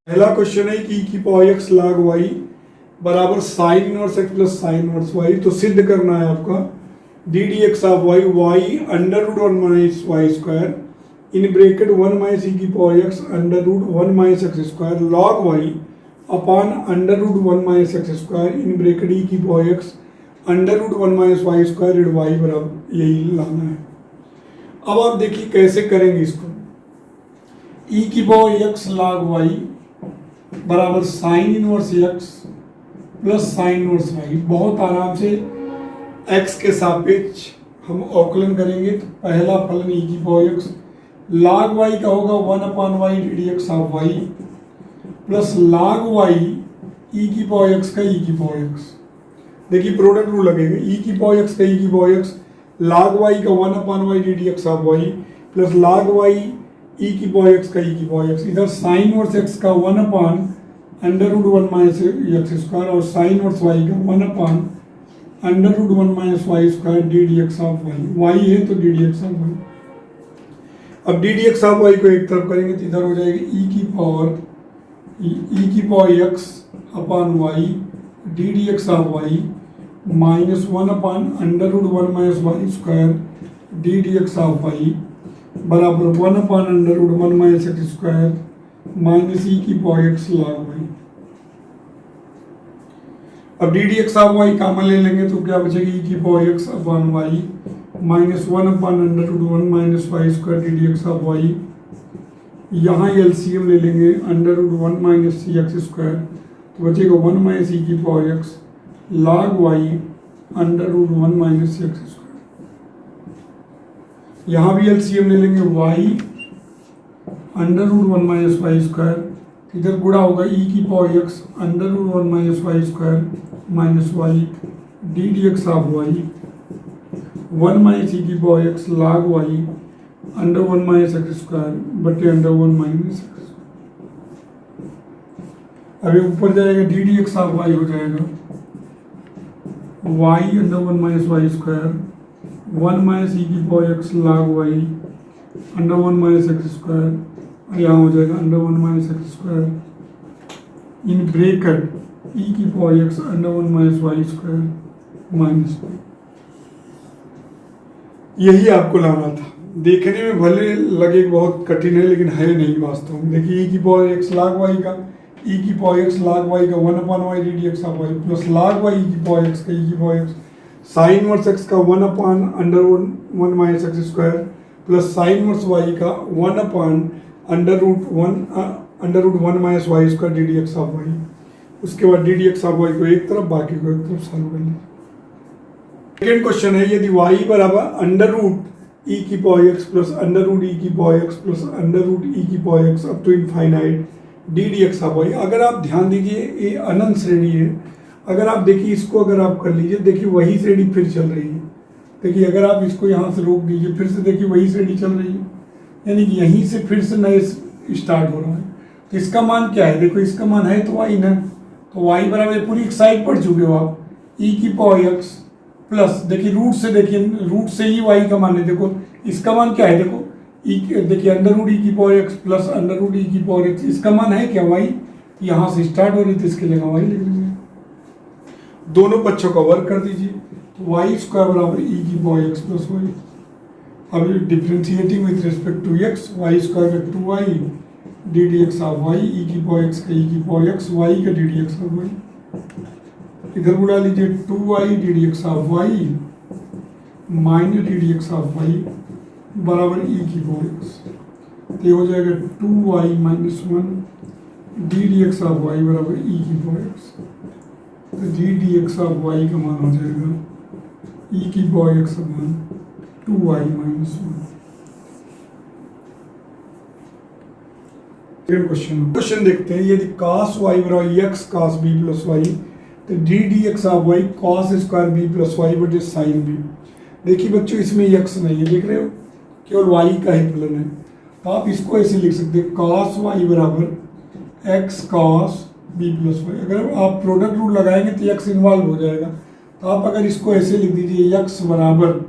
पहला क्वेश्चन है कि e की पावर x log y बराबर sine inverse x plus sine inverse y। तो सिद्ध करना है आपका d d x of y y under root one minus y square in bracket one minus e की power x under root one minus x square log y upon under root one minus x square in bracket e की power x under root one minus y square रेड Y बराबर यही लाना है। अब आप देखिए कैसे करेंगे इसको। ई की पावर x log y बराबर sine inverse x plus sine inverse y। बहुत आराम से x के सापेक्ष हम अवकलन करेंगे। तो पहला फलन e की पावर x log y का होगा one upon y d d x of y plus log y e की पावर x का e की पावर x। देखिए प्रोडक्ट रूल लगेगा। e की पावर x का e की पावर x log y का one upon y d d x of y plus log y e की पावर x का e की पावर x। इधर साइन वर्स x का one upon under root one minus x square और sine verse y का one upon under root one minus y square d d x of y. y है तो d d x of y. अब d d x of y को एक तरफ करेंगे तो इधर हो जाएगी e की power x upon y d d x of y minus one upon under root one minus y square d d x of y बराबर one upon under root one minus x square minus e की power x log y। अब d d x of y common ले लेंगे तो क्या बचेगी e की power x upon y minus one upon under root one minus y square d d x of y. यहाँ LCM ले लेंगे under root one minus c x square तो बचेगा वन माइनस ई की power x log y under root one minus c x square. यहाँ भी LCM ले लेंगे y under root one minus y square इधर गुणा होगा ई की power x under root one minus y square minus y d d x of y one minus e की power x log y under one minus x square बटे under one minus x. अभी ऊपर जाएगा d d x of y हो जाएगा y under one minus y square one minus e की power x log y under one minus x square और यहाँ हो जाएगा under one minus x square in bracket e की power x under one minus y square minus. यही आपको लाना था। देखने में भले लगे बहुत कठिन है लेकिन है नहीं वास्तव में। देखिए ई की पावर x log y का ई की पावर x log y का one upon y d d x of y plus log y e की पावर x का ई की power x sine inverse x का one upon under one minus x square plus sine verse y का one upon under root one minus y square d d x of y. उसके बाद d d x of y को एक तरफ बाकी को एक तरफ सॉल्व कर लें। सेकेंड क्वेश्चन है यदि y बराबर अंडर रूट ई की power x plus under root e की power x plus under root e की power x up to infinite d d x of y. अगर आप ध्यान दीजिए ये अनंत श्रेणी है। अगर आप देखिए इसको अगर आप कर लीजिए देखिए वही श्रेणी फिर चल रही है। देखिए अगर आप इसको यहाँ से रोक दीजिए फिर से देखिए वही श्रेणी चल रही है यानी कि यहीं से फिर से नए स्टार्ट हो रहा है। तो इसका मान क्या है? देखो इसका मान है तो y ना, तो y बराबर पूरी एक साइड पढ़ चुके हो आप e की पावर x प्लस देखिए रूट से ही y का मान है। देखो इसका मान क्या है? देखो देखिए अंडर रूट ई की power x plus under root e की पावर x इसका मान है क्या? y यहाँ से स्टार्ट हो रही थी इसके लिए y लिख लीजिए। दोनों पक्षों का वर्ग कर दीजिए तो वाई स्क्वायर बराबर ई की पावर x प्लस वाई। अब differentiating with respect to x y square का two y d d x of y e की पावर x का ई की पावर x वाई का d d x of y. इधर बुला लीजिए two y d d x of y minus d d x of y बराबर e की power x। ये हो जाएगा two y minus one d d x of y बराबर ई की पावर x। तो d d x of y का मान हो जाएगा ई की पावर x मान two y minus one. Question देखते हैं यदि cos y बराबर x cos b plus y तो d d x of y cos square b plus y बटे साइन b। देखिए बच्चों इसमें x नहीं है, देख रहे हो केवल y का ही फलन है। तो आप इसको ऐसे लिख सकते हैं cos y बराबर x cos b plus y. अगर आप प्रोडक्ट रूल लगाएंगे तो x इन्वॉल्व हो जाएगा। तो आप अगर इसको ऐसे लिख दीजिए x बराबर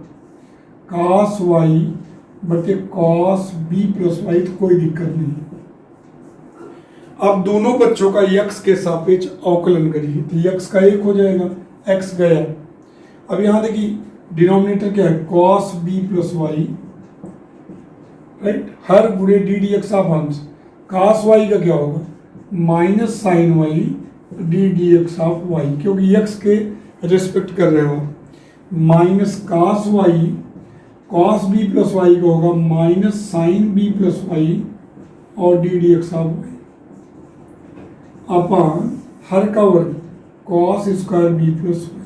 cos y बटे कॉस बी प्लस वाई, तो कोई दिक्कत नहीं। अब दोनों बच्चों का यक्स के सापेक्ष अवकलन करिए, तो यक्स का 1 हो जाएगा, एक्स गया। अब यहाँ देखिए डिनोमिनेटर क्या है, cos b plus y, right, हर गुणे डी डी एक्स ऑफ अंश, कॉस वाई का क्या होगा, minus sine y d d x of y, क्योंकि एक्स के रिस्पेक्ट कर रहे हो, minus cos y, cos b plus y का होगा minus sine b plus y और d d x of y upon हर का वर्ग cos square b plus y.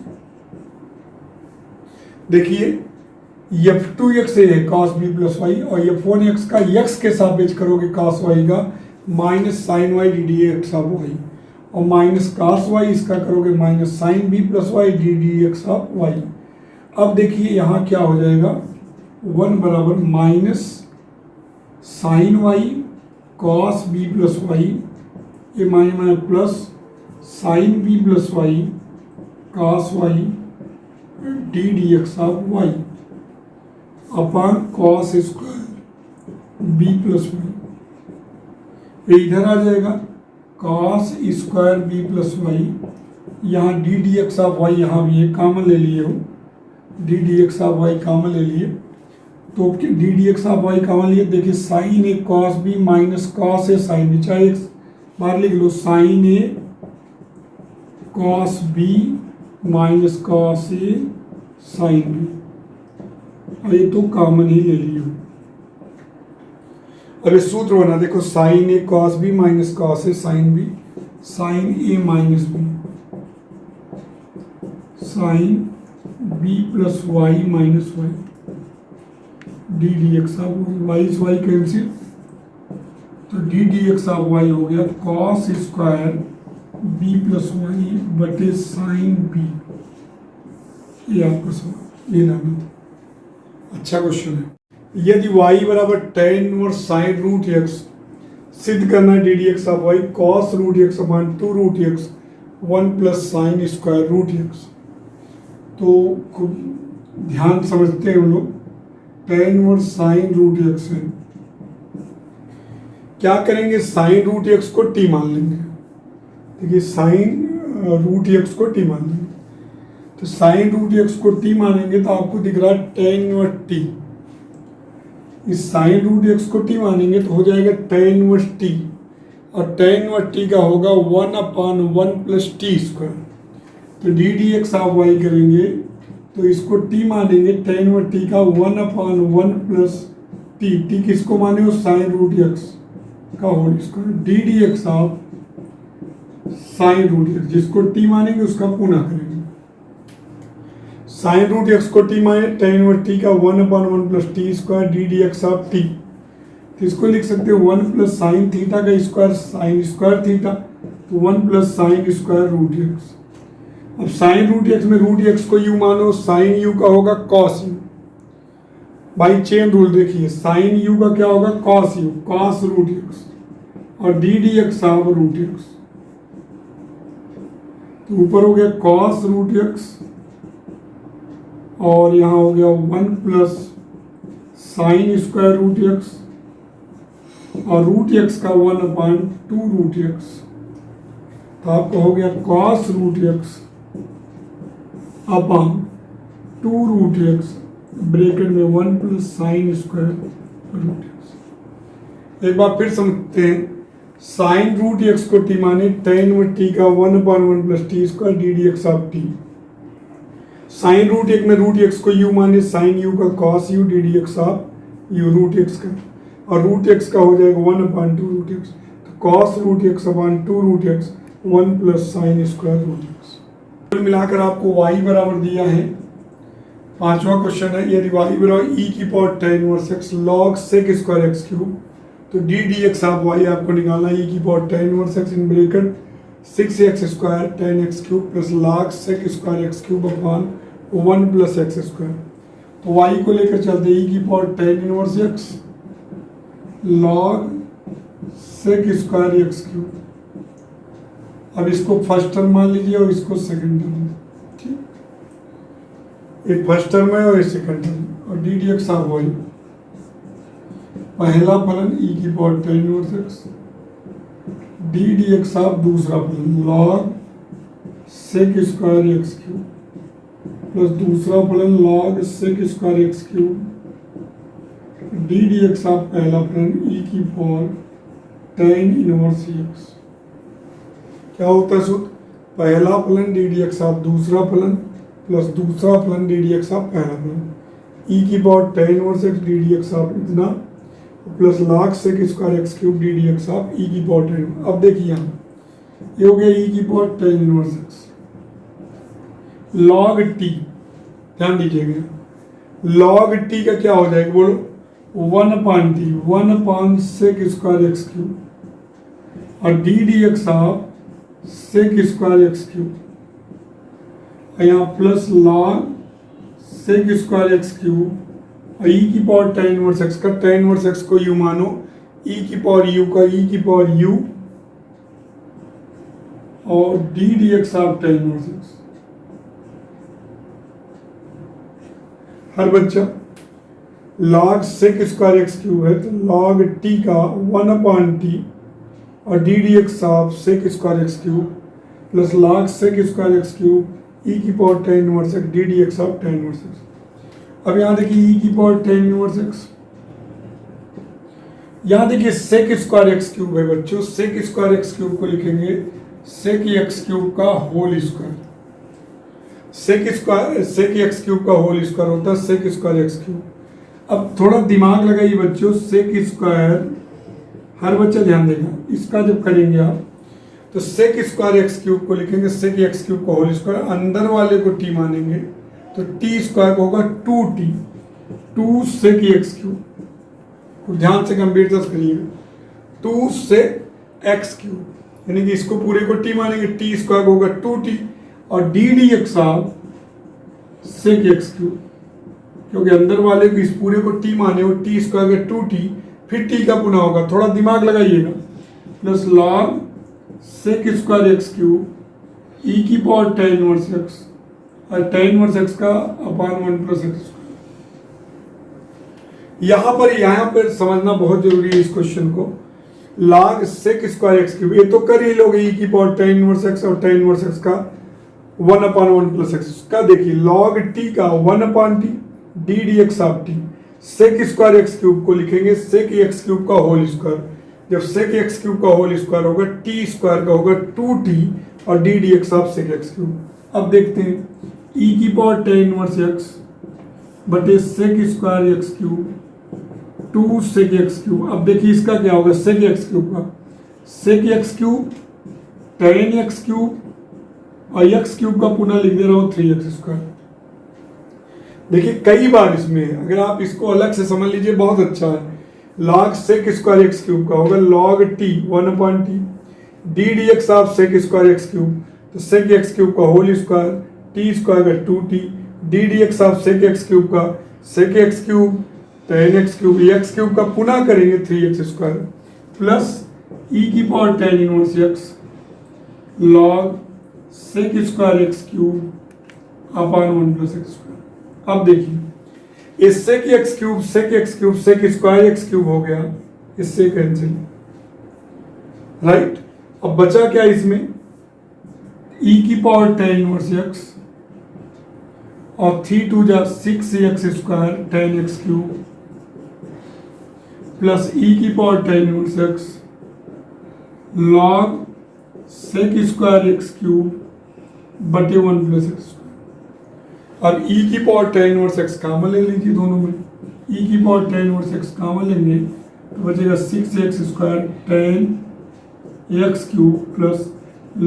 देखिए f2x है कॉस बी प्लस वाई, और f1x का x के सापेक्ष करोगे कॉस वाई का minus sine y d d x of y, और माइनस कॉस वाई इसका करोगे minus sine b plus y d d x of y. अब देखिए यहाँ क्या हो जाएगा, 1 बराबर minus sine y cos b plus y, ये minus plus sine b plus y cos y d d x of y upon cos square b plus y, ये इधर आ जाएगा cos square b plus y, यहाँ d d x of y यहाँ भी है, common ले लिए हो, d d x of y common ले लिए, तो d d x of y common लिए, देखिए sine a cos b minus cos a sine b, चाहे एक बार लिख लो sine a cos b minus cos a sine b, और ये तो कॉमन ही ले लियो। अब ये सूत्र बना, देखो sine a cos b minus cos a sine b, sine a minus b sine b plus y minus y d d x of y, y से वाई कैंसिल, तो d d x of y हो गया cos square b plus y बटे sine b. ये आपका सवाल, ये लाना था, अच्छा क्वेश्चन है। यदि y बराबर tan inverse sine root x सिद्ध करना है d d x of y cos root x upon 2 root x 1 plus sine square root x, तो खूब ध्यान समझते हैं हम लोग, tan inverse sine root x है, क्या करेंगे साइन रूट एक्स को t मान लेंगे, देखिए साइन रूट एक्स को t मान लेंगे, तो साइन रूट एक्स को t मानेंगे तो आपको दिख रहा है tan इनवर्स t, इस साइन रूट एक्स को t मानेंगे तो हो जाएगा tan इनवर्स t, और tan इनवर्स t का होगा 1 अपॉन 1 प्लस टी स्क्वायर, तो d d x of y करेंगे तो इसको t मानेंगे tan इनवर्स t का 1 अपॉन 1 प्लस टी किसको माने हो, साइन रूट एक्स का whole square d d x of sine root x, जिसको t मानेंगे उसका पुनः करेंगे, साइन रूट एक्स को t माने tan इनवर्स t का 1 upon 1 plus t square d d x of t, तो इसको लिख सकते हो 1 प्लस साइन थीटा का स्क्वायर साइन स्क्वायर थीटा, तो 1 plus sine square root x. अब साइन रूट एक्स में रूट एक्स को u मानो, साइन u का होगा cos u, by chain rule देखिए साइन u का क्या होगा cos u, cos root x, और d d x of root x, तो ऊपर हो गया कॉस रूट एक्स और यहाँ हो गया 1 plus sine square root x, और रूट एक्स का 1 अपॉन 2 रूट एक्स, तो आपका हो गया cos root x upon 2 root x bracket में 1 plus sine square root x. एक बार फिर समझते हैं, साइन रूट एक्स को टी माने tan इनवर्स टी का 1 upon 1 plus t square d d x of t, sine root एक में रूट एक्स को u माने साइन u का cos u d d x of u root x का, और रूट एक्स का हो जाएगा 1 अपॉन 2 रूट एक्स, तो cos root x upon 2 root x 1 plus sine square root x. कुल मिलाकर आपको y बराबर दिया है, पांचवा क्वेश्चन है, यदि y बराबर e की power tan inverse x log sec square x cube, तो d d x of y आपको निकालना है e की power tan inverse x in bracket 6x square tan x cube plus log sec square x cube upon 1 plus x square, तो y को लेकर चलते e की power tan inverse x log sec square x cube, अब इसको first term मान लीजिए और इसको सेकंड टर्म, ठीक, एक फर्स्ट टर्म है और एक सेकंड टर्म, और d d x of y पहला फलन e की power tan inverse x, d d x of दूसरा फलन log sec square x cube plus दूसरा फलन log sec square x cube d d x of पहला फलन e की पावर tan इनवर्स x। क्या होता है सूत्र? पहला फलन डी डी एक्स ऑफ दूसरा फलन प्लस दूसरा फलन डी डी एक्स ऑफ पहला फलन e की power tan inverse x d d x of इतना plus log sec square x cube d d x of e की पावर tan। अब देखिए यहाँ ये हो गया e की power tan inverse x log t, ध्यान दीजिएगा log t का क्या हो जाएगा बोलो? 1/t 1/sec square x cube और d d x of sec square x cube, यहाँ plus log sec square x cube और e की पावर tan इनवर्स x का tan इनवर्स x को u मानो, e की पावर u का e की पावर u और d d x of tan inverse x। हर बच्चा log sec square x cube है तो log t का 1/t और d d x of sec square x cube plus log sec square x cube e की power tan inverse x d d x of tan inverse x। अब यहाँ देखिए e की power tan inverse x, यहाँ देखिए sec square x cube है बच्चों, sec square x cube को लिखेंगे sec एक्स क्यूब का whole square, sec x cube का होल स्क्वायर होता है sec स्क्वायर एक्स क्यूब। अब थोड़ा दिमाग लगाइए बच्चों, sec स्क्वायर, हर बच्चा ध्यान देगा, इसका जब करेंगे आप तो sec स्क्वायर एक्स क्यूब को लिखेंगे sec एक्स क्यूब का होल स्क्वायर, अंदर वाले को t मानेंगे तो t स्क्वायर होगा 2t 2 sec एक्स क्यूब, ध्यान से गंभीरता से करिएगा 2 sec एक्स क्यूब, यानी कि इसको पूरे को t मानेंगे, t स्क्वायर होगा 2t और d d x of sec x cube, क्योंकि अंदर वाले को इस पूरे को t माने वो t स्क्वायर का 2t फिर t का पुनः होगा, थोड़ा दिमाग लगाइएगा, plus log sec square x cube e की पावर tan इनवर्स x और tan इनवर्स x का अपान 1 प्लस x। यहाँ पर समझना बहुत जरूरी है इस क्वेश्चन को, log sec square x cube ये तो कर ही लोगे e की पावर tan इनवर्स x और tan इनवर्स x का 1/1 प्लस x का, देखिए log t का 1/t D d x of t, sec square x cube को लिखेंगे sec एक्स क्यूब का होल स्क्वायर, जब sec एक्स क्यूब का होल स्क्वायर होगा t स्क्वायर का होगा 2t और d d x of sec x cube. अब देखते हैं e की पावर tan इनवर्स x बटे sec square x cube 2 sec x cube. अब देखिए इसका क्या होगा, sec एक्स क्यूब का sec x cube tan x cube और एक्स क्यूब का पुनः लिख दे रहा हूँ 3x स्क्वायर। देखिए कई बार इसमें अगर आप इसको अलग से समझ लीजिए बहुत अच्छा है, log sec square x cube का होगा log t 1/t D d x of sec square x cube, तो sec एक्स क्यूब का होल स्क्वायर t स्क्वायर का 2t D d x of sec x cube का sec x cube tan x cube x cube का पुनः करेंगे 3x square plus e की power tan inverse x log sec square x cube अपान 1 plus x square. अब देखिए इस sec x cube sec square x cube हो गया, इससे कैंसिल, राइट। अब बचा क्या इसमें, e की पावर tan इनवर्स x और 3 2 जा 6x square tan x cube plus e की power tan inverse x log sec square x cube बटे 1 प्लस x स्क्वायर। और e की power tan inverse x common ले लीजिए दोनों में, e की power tan inverse x common लेंगे तो बचेगा 6x square tan x cube plus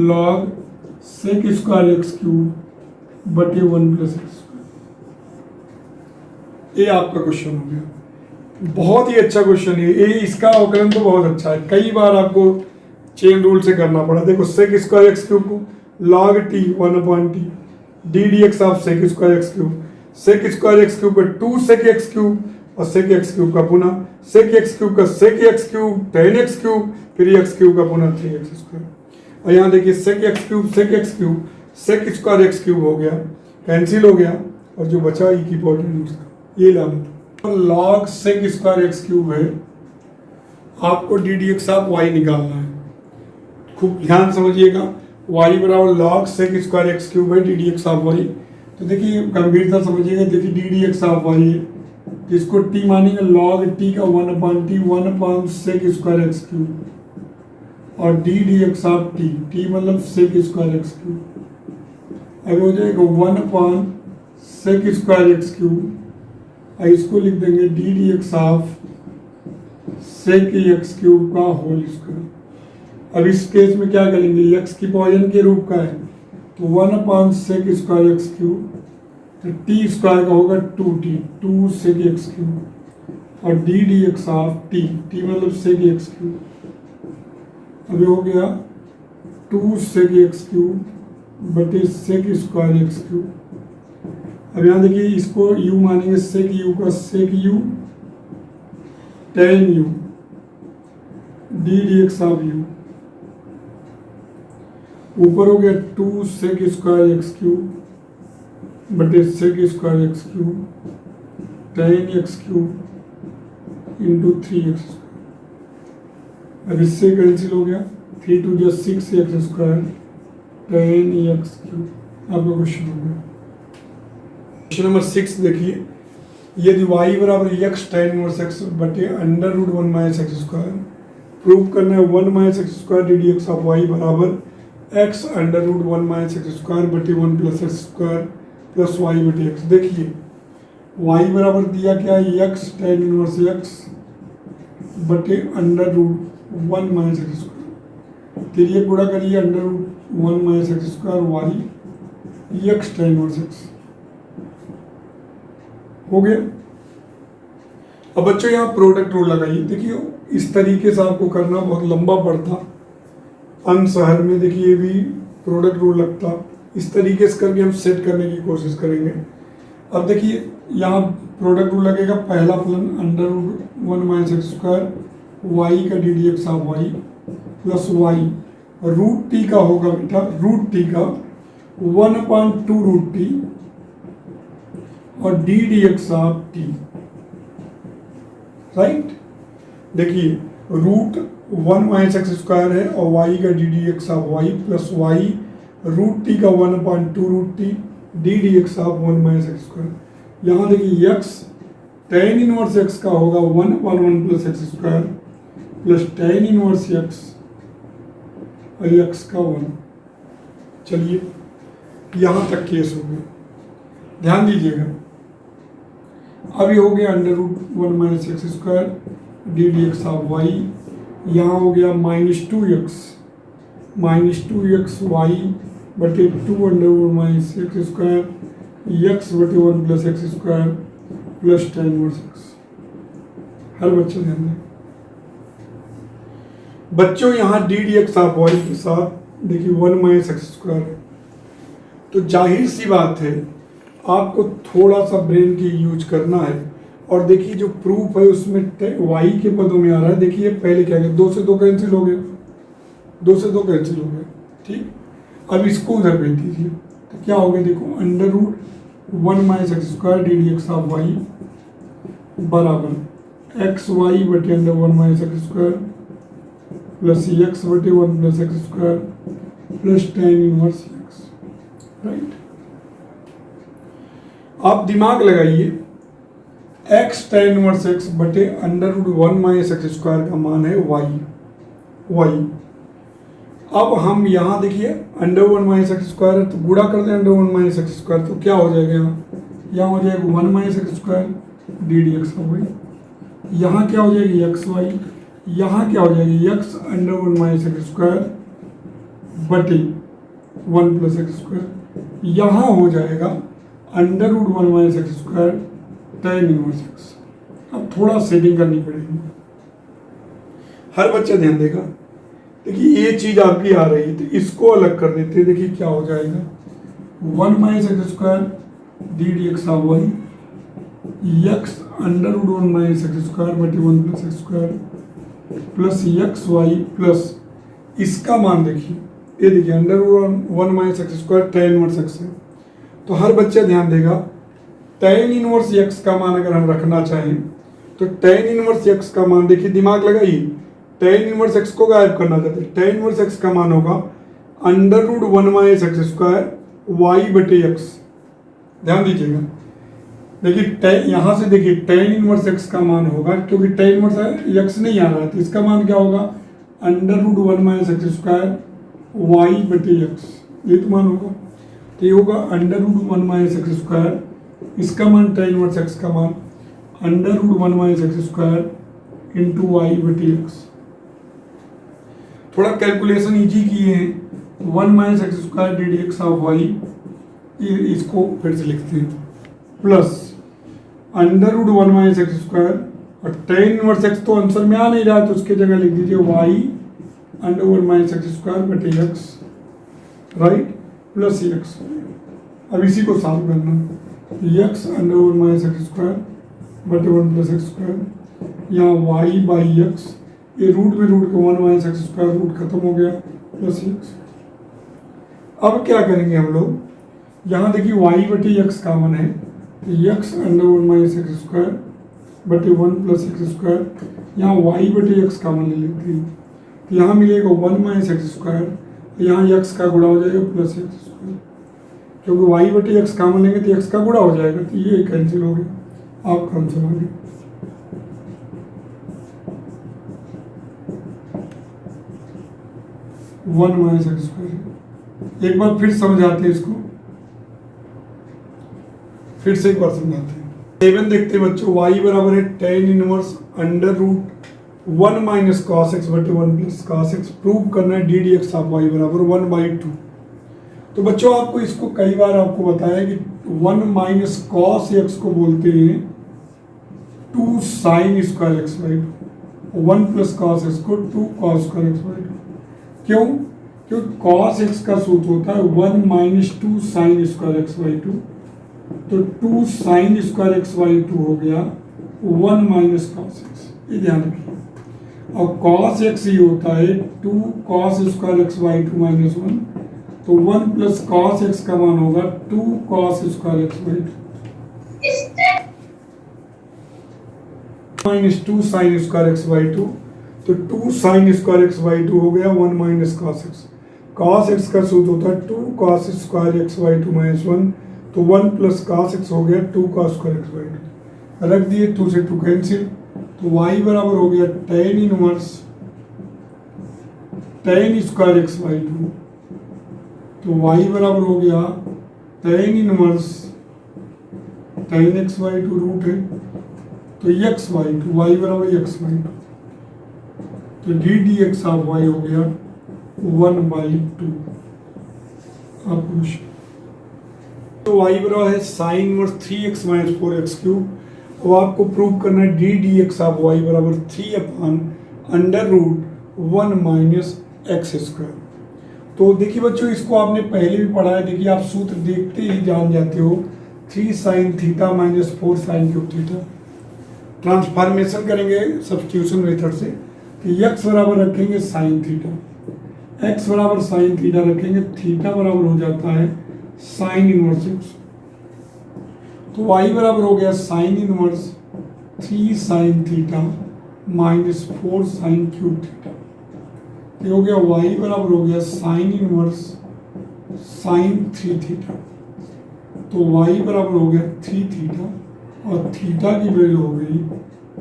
log sec square x cube बटे 1 प्लस x स्क्वायर। ये आपका क्वेश्चन हो गया, बहुत ही अच्छा क्वेश्चन है ये, इसका अवकलन तो बहुत अच्छा है, कई बार आपको चेन रूल से करना पड़ा। देखो sec स्क्वायर एक्स क्यूब को log t 1/t D d x of sec square x cube, sec square x cube का 2 sec एक्स क्यूब और sec एक्स क्यूब का पुनः sec एक्स क्यूब का sec x cube tan x cube फिर x cube का पुनः 3x square. और यहाँ देखिए sec x cube sec square x cube हो गया, कैंसिल हो गया और जो बचा e की पावर tan का ये ला लो। log sec square x cube है आपको d d x of y निकालना है। खूब ध्यान समझिएगा, वाई बराबर log sec square x cube है d d x of y. तो देखिए गंभीरता समझिएगा, देखिए d d x of y है, जिसको टी मानेंगे लॉग टी का 1/t 1 sec square x cube, और d d x of t मतलब सेक स्क्वायर एक्स क्यूब। अब हो जाएगा 1 सेक स्क्वायर एक्स क्यूब, और इसको लिख देंगे d d x of sec x cube का होल स्क्वायर। अब इस केस में क्या करेंगे, एक्स की पॉइजन के रूप का है तो 1 सेक स्क्वायर एक्स क्यूब, तो टी स्क्वायर का होगा 2t 2 सेक एक्स क्यूब, और d d x of t मतलब सेक एक्स क्यूब। अभी हो गया 2 सेक एक्स क्यूब बटे सेक स्क्वायर एक्स क्यूब। अब यहाँ देखिए इसको u मानेंगे, सेक u का सेक u tan u d d x of u, ऊपर हो गया 2 सेक स्क्वायर एक्स क्यूब बटे sec square x cube tan x cube into 3x square. अब इससे कैंसिल हो गया, 3 2 जा 6 x square tan x cube. आपका क्वेश्चन हो गया। क्वेश्चन नंबर 6 देखिए, यदि y बराबर x tan इनवर्स x बटे under root 1 minus x square, prove करना है 1 minus x square d d x of y बराबर x under root 1 minus x square बटे 1 plus x square plus y बटे x. देखिए y बराबर दिया क्या है, x tan इनवर्स x बटे under root 1 minus x square, फिर ये पूरा करिए under root 1 minus x square Y x tan inverse x हो गया। अब बच्चों यहाँ प्रोडक्ट रूल लगाइए। देखिए इस तरीके से आपको करना बहुत लंबा पड़ता, अंक शहर में देखिए भी प्रोडक्ट रूल लगता, इस तरीके से करके हम सेट करने की कोशिश करेंगे। अब देखिए यहाँ प्रोडक्ट रूल लगेगा, पहला फलन under root 1 minus x square y का d d x of y plus y root t का होगा बेटा, रूट टी का 1/2 रूट टी और d d x of t, right. देखिए रूट 1 माइनस एक्स स्क्वायर है और वाई का d d x of y plus y root t का 1/2 root t d d x of 1 minus x square. यहाँ देखिए x tan inverse x का होगा 1/1 plus x square plus tan inverse x और x का 1। चलिए यहाँ तक केस हो गया, ध्यान दीजिएगा। अब ये हो गया under root 1 minus x square d d x of y, यहाँ हो गया -2x वाई बटे 2 under root minus x square x बटे 1 plus x square plus tan inverse x. हर बच्चे ध्यान दें बच्चों, यहाँ d d x of y के साथ देखिए 1 माइनस एक्स स्क्वायर है, तो जाहिर सी बात है आपको थोड़ा सा ब्रेन की यूज करना है। और देखिए जो प्रूफ है उसमें वाई के पदों में आ रहा है। देखिए पहले क्या गया, 2 से 2 कैंसिल हो गया, 2 से 2 कैंसिल हो गया, ठीक। अब इसको उधर भेज दीजिए तो क्या हो गया, देखो under root 1 minus x square d d x of y बराबर एक्स वाई बटे under 1 minus x square plus x बटे 1 plus x square plus tan inverse x, right. आप दिमाग लगाइए, x tan इनवर्स x बटे under root 1 minus x square का मान है y। अब हम यहाँ देखिए अंडर 1 माइनस एक्स स्क्वायर है तो गुणा कर दें अंडर 1 माइनस एक्स स्क्वायर, तो क्या हो जाएगा यहाँ हो जाएगा 1 minus x square d d x हो गई। यहाँ क्या हो जाएगी एक्स वाई, यहाँ क्या हो जाएगी x under 1 minus x square बटे 1 प्लस एक्स स्क्वायर, यहाँ हो जाएगा under root 1 minus x square tan inverse x. अब थोड़ा सेटिंग करनी पड़ेगी, हर बच्चा ध्यान देगा। देखिए ये चीज आपकी आ रही है तो इसको अलग कर देते हैं। देखिए क्या हो जाएगा 1 minus x square d d x of y x under root 1 minus x square बटे 1 plus x square plus x y plus इसका मान देखिए, ये देखिए under root 1 minus x square tan inverse x है। तो हर बच्चा ध्यान देगा, tan इनवर्स x का मान अगर हम रखना चाहें तो tan इनवर्स x का मान देखिए, दिमाग लगाइए, टेन इनवर्स एक्स को गायब करना चाहते हैं। टेन इनवर्स एक्स का मान होगा under root 1 minus x square y बटे एक्स। ध्यान दीजिएगा, देखिए यहाँ से देखिए टेन इनवर्स एक्स का मान होगा, क्योंकि टेन इनवर्स एक्स नहीं आ रहा है तो इसका मान क्या होगा under root 1 minus x square y बटे एक्स, ये तो मान होगा। तो ये होगा under root 1 minus x square, इसका मान टेन इनवर्स एक्स का मान under root 1 minus x square into y बटे एक्स। थोड़ा कैलकुलेशन इजी किए हैं। 1 minus x square d d x of y, इसको फिर से लिखते हैं, plus under root 1 minus x square, और टेन इनवर्स एक्स तो आंसर में आ नहीं रहा है तो उसके जगह लिख दीजिए y under 1 minus x square बटे एक्स, राइट, प्लस एक्स। अब इसी को सॉल्व करना, x under 1 minus x square बटे 1 प्लस एक्स स्क्वायर, यहाँ वाई बाई एक्स, ये रूट में रूट का 1 माइनस एक्स स्क्वायर रूट खत्म हो गया, प्लस एक्स। अब क्या करेंगे हम लोग, यहाँ देखिए वाई बटे एक्स कॉमन है, x under 1 minus x square बटे 1 प्लस एक्स स्क्वायर, यहाँ वाई बटे एक्स कॉमन ले लेते हैं तो यहाँ मिलेगा 1 माइनस एक्स स्क्वायर, यहाँ एक्स का गुणा हो जाएगा प्लस एक्स स्क्वायर, क्योंकि वाई बटे एक्स कॉमन लेंगे तो एक्स का गुणा हो जाएगा, तो ये कैंसिल हो गया, आपका आंसर आ गया। One minus x square. एक बार फिर समझाते हैं इसको, फिर से एक बार समझाते हैं। 7 देखते हैं बच्चों, y बराबर है tan inverse under root 1 minus cos x बटे 1 प्लस कॉस एक्स। प्रूव करना है d d x of y बराबर 1/2। तो बच्चों आपको इसको कई बार आपको बताया कि 1 माइनस कॉस एक्स को बोलते हैं 2 sine square x by 2, 1 plus cos x को 2 कॉस स्क्वायर एक्स बाई 2। क्यों? क्योंकि कॉस एक्स का सूत्र होता है 1 minus 2 sine square x by 2, तो 2 साइन स्क्वायर एक्स बाई 2 हो गया 1 माइनस कॉस एक्स, ये ध्यान रखिए। और कॉस एक्स ही होता है 2 cos square x by 2 minus 1, तो 1 प्लस कॉस एक्स का मान होगा 2 cos square x by 2 minus 2 sine square x by 2, तो 2 साइन स्क्वायर एक्स बाई 2 हो गया 1 minus cos x. Cos x का सूत्र होता है 2 cos square x by 2 minus 1, तो 1 प्लस कॉस एक्स हो गया 2 कॉस स्क्वायर एक्स बाई 2, रख दिए 2 से 2 कैंसिल, तो y बराबर हो गया tan inverse tan square x by 2, तो y बराबर हो गया tan inverse tan x by 2 root है, तो x बाई 2, y बराबर x बाई 2, तो d d x of y हो गया 1/2। अब तो y बराबर है sine inverse 3x minus 4x cube. और आपको प्रूव करना है d d x of y बराबर 3/√1 माइनस एक्स स्क्वायर। तो देखिए बच्चों, इसको आपने पहले भी पढ़ा है, देखिए आप सूत्र देखते ही जान जाते हो, 3 sine theta minus 4 sine cube theta. Transformation करेंगे सब्स्टिट्यूशन मेथड से, तो x बराबर रखेंगे साइन थीटा, x बराबर साइन थीटा रखेंगे, थीटा बराबर हो जाता है साइन इनवर्स एक्स, तो y बराबर हो गया sine inverse 3 sine theta minus 4 sine cube theta. ये हो गया y बराबर हो गया साइन इनवर्स साइन 3 थीटा, तो y बराबर हो गया 3 थीटा और थीटा की वैल्यू हो गई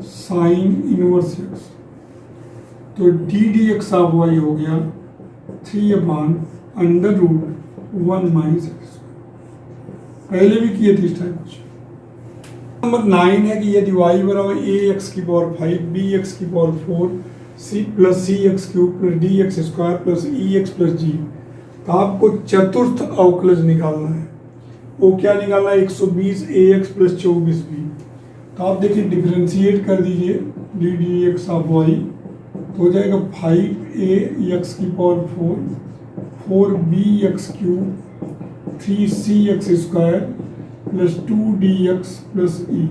साइन इनवर्स एक्स, तो d d x of y हो गया 3/√1 माइनस एक्स। पहले भी किए थे इस टाइप कुछ। नंबर 9 है कि यदि y बराबर ax की पावर 5 bx की power 4 c plus c x cube plus d x square plus e x plus g, तो आपको चतुर्थ अवकलज निकालना है। वो क्या निकालना है? 120 ax प्लस 24 b। तो आप देखिए डिफ्रेंशिएट कर दीजिए d d x of y, तो हो जाएगा 5ax की power 4 4bx cube 3cx square plus 2dx plus e,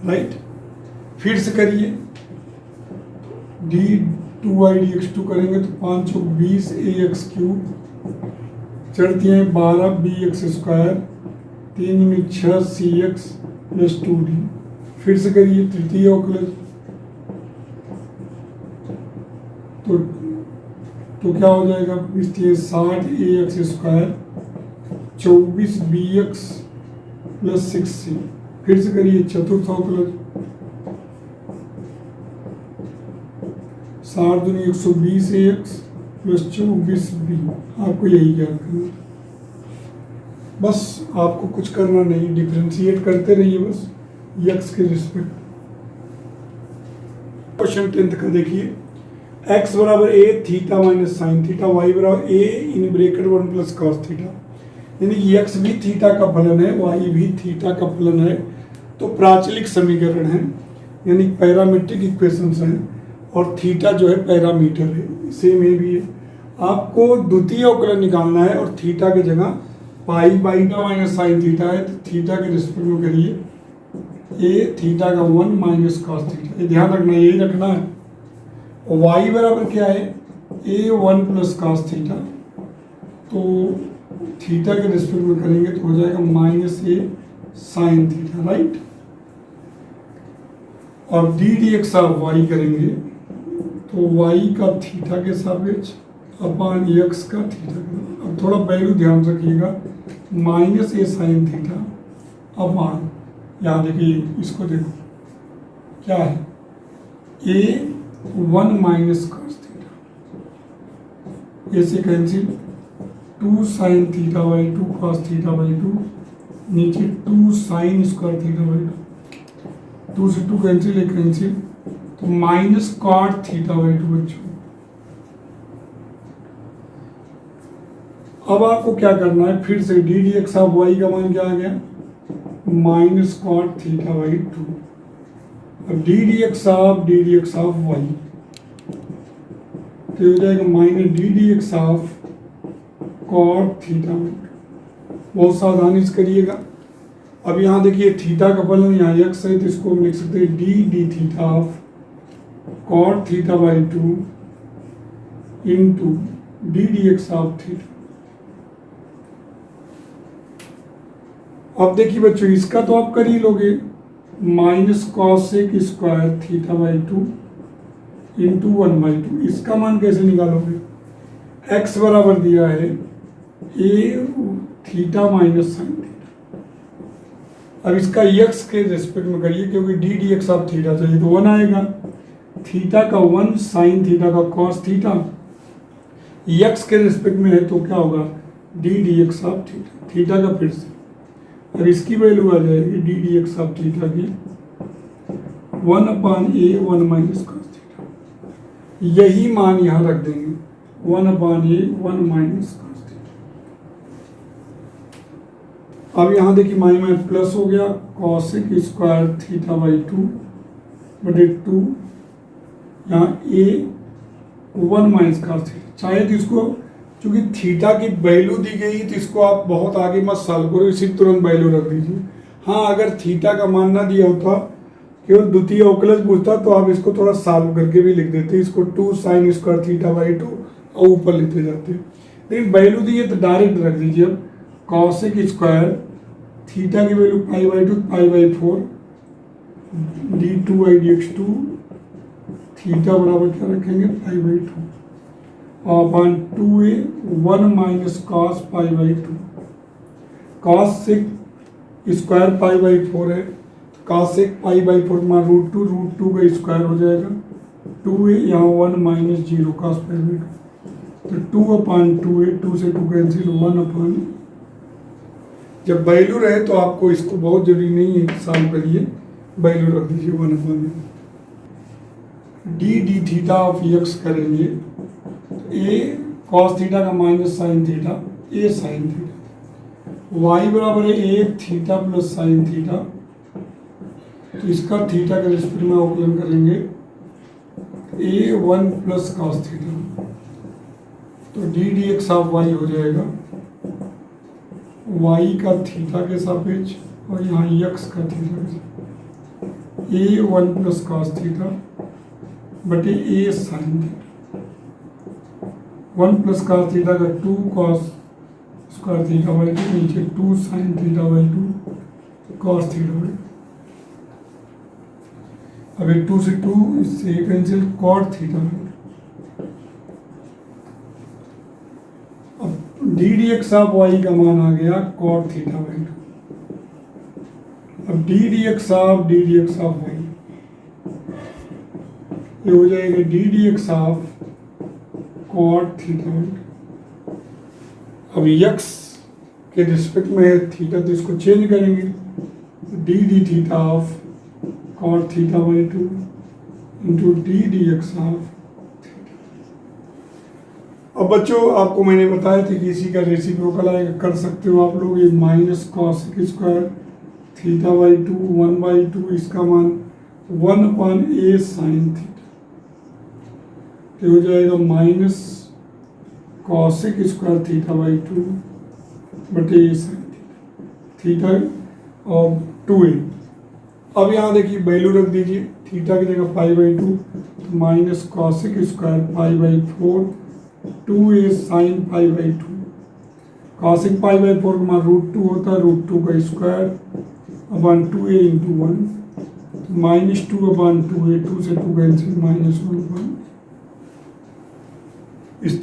right. फिर से करिए, d2y dx2 करेंगे तो 5 चौक 20 ax क्यूब चढ़ती हैं 12bx स्क्वायर 3 में 6cx प्लस 2d। फिर से करिए तृतीय अवकलज तो क्या हो जाएगा, इसलिए 60 AX² 24 BX + 6C। फिर से करिए चतुर्थ अवकलज, 60 दूनी 120 AX + 24 B। आपको यही ज्ञात करना है, बस आपको कुछ करना नहीं, डिफ्रेंशिएट करते रहिए बस x के रिस्पेक्ट। क्वेश्चन 10th का देखिए, x बराबर a theta minus sine theta, y बराबर a in bracket 1 + cos theta. यानी कि x भी थीटा का फलन है, y भी थीटा का फलन है। तो प्राचलिक समीकरण है, यानी पैरामीट्रिक इक्वेशंस हैं, और थीटा जो है पैरामीटर है, सेम ये भी है। आपको द्वितीय अवकलन निकालना है और थीटा की जगह पाई बाई का माइनस साइन थीटा है, तो थीटा के रिस्पेक्ट में करिए ए थीटा का 1 माइनस cos थीटा, ये ध्यान रखना, यही रखना है। और y बराबर क्या है, a1 + cos थीटा, तो थीटा के रिस्पेक्ट में करेंगे तो हो जाएगा -a साइन थीटा, राइट। और d d x of y करेंगे तो y का थीटा के सापेक्ष अपान x का थीटा का। अब थोड़ा वैल्यू ध्यान रखिएगा, -a साइन थीटा अपान, यहाँ देखिए इसको देखो क्या है, a1 माइनस cos थीटा, ऐसे cancel 2 sine theta by 2 cos theta by 2, नीचे 2 साइन स्क्वायर थीटा बाई 2, 2 से 2 कैंसिल, एक कैंसिल, तो माइनस cot थीटा बाई 2 बच्चों। अब आपको क्या करना है, फिर से d d x of y का मान क्या आ गया, -cot थीटा बाई 2। अब d d x of y तो हो जाएगा -dd(x) of cot theta by 2। बहुत सावधानी से करिएगा। अब यहाँ देखिए थीटा का फलन यहाँ x है, तो इसको हम लिख सकते हैं dd(θ) of cot theta by 2 into ddx of theta. अब देखिए बच्चों, इसका तो आप कर ही लोगे, -cos square theta by 2 into 1/2। इसका मान कैसे निकालोगे, x बराबर दिया है a theta minus sine theta. अब इसका x के रिस्पेक्ट में करिए, क्योंकि D d x of theta चाहिए तो 1 आएगा, थीटा का 1 साइन थीटा का cos थीटा, x के रिस्पेक्ट में है तो क्या होगा, D d x of theta, theta का फिर से। अब इसकी वैल्यू आ जाएगी D d x of theta की 1/a 1 माइनस cos थीटा, यही मान यहाँ रख देंगे 1/a 1 माइनस cos थीटा। अब यहाँ देखिए माइनस प्लस हो गया, cosec स्क्वायर थीटा बाई 2/2, यहाँ a 1 माइनस cos थीटा। चाहे तो इसको, चूंकि थीटा की वैल्यू दी गई तो इसको आप बहुत आगे मत सॉल्व करो, इसी तुरंत वैल्यू रख दीजिए। हाँ, अगर थीटा का मान ना दिया होता, केवल द्वितीय अवकलज पूछता, तो आप इसको थोड़ा सॉल्व करके भी लिख देते, इसको 2 साइन स्क्वायर थीटा बाई 2 और ऊपर लिखते जाते। लेकिन वैल्यू दी है तो डायरेक्ट रख दीजिए। अब cosec स्क्वायर थीटा की वैल्यू π/2 π/4 d2/2, थीटा बराबर क्या रखेंगे π/2 अपन 2a 1 minus cos π/2। cosec square π/4 है, cosec π/4 मान √2 का स्क्वायर हो जाएगा, 2a यहाँ 1 माइनस 0 cos π/2, तो 2/2a, 2 से 2 कैंसिल, 1/। जब वैल्यू रहे तो आपको इसको बहुत जरूरी नहीं है सॉल्व करिए, वैल्यू रख दीजिए 1/। D d theta of x करेंगे, a cos थीटा का minus sine theta, a sine theta, y बराबर है a theta plus sine theta, तो इसका थीटा के रिस्पेक्ट में अवकलन करेंगे a1 प्लस cos थीटा, तो d d x of y हो जाएगा y का थीटा के सापेक्ष और यहाँ x का थीटा के सापेक्ष a1 प्लस cos थीटा बटे a sine theta. 1 plus cos theta का 2 cos स्क्वायर थीटा बाई 2, नीचे 2 sine theta by 2 cos theta by. अब 2 से 2 इससे cancel, cot theta by. D d x of y का मान आ गया कॉट थीटा बाई 2। अब d d x of y ये हो जाएगा d d x of cot theta by 2। अब यक्स के रिस्पेक्ट में है थीटा तो इसको चेंज करेंगे, d d theta of cot theta by 2 into d d x of. अब बच्चों आपको मैंने बताया था कि इसी का रेसिप्रोकल आएगा, कर सकते हो आप लोग। ये minus cosec square theta by 2 1/2 इसका मान 1/a साइन थीटा तो हो जाएगा minus cosec square theta by 2 बटे a साइन थीटा और 2a। अब यहाँ देखिए वैल्यू रख दीजिए, थीटा की जगह पाई बाई 2 तो minus cosec square pi by 4 2a sine pi by 2। Cosec pi by 4 का मान √2 होता है, √2 का square upon 2a into 1 minus 2/2a 2 से 2 कैंसिल -1/। इस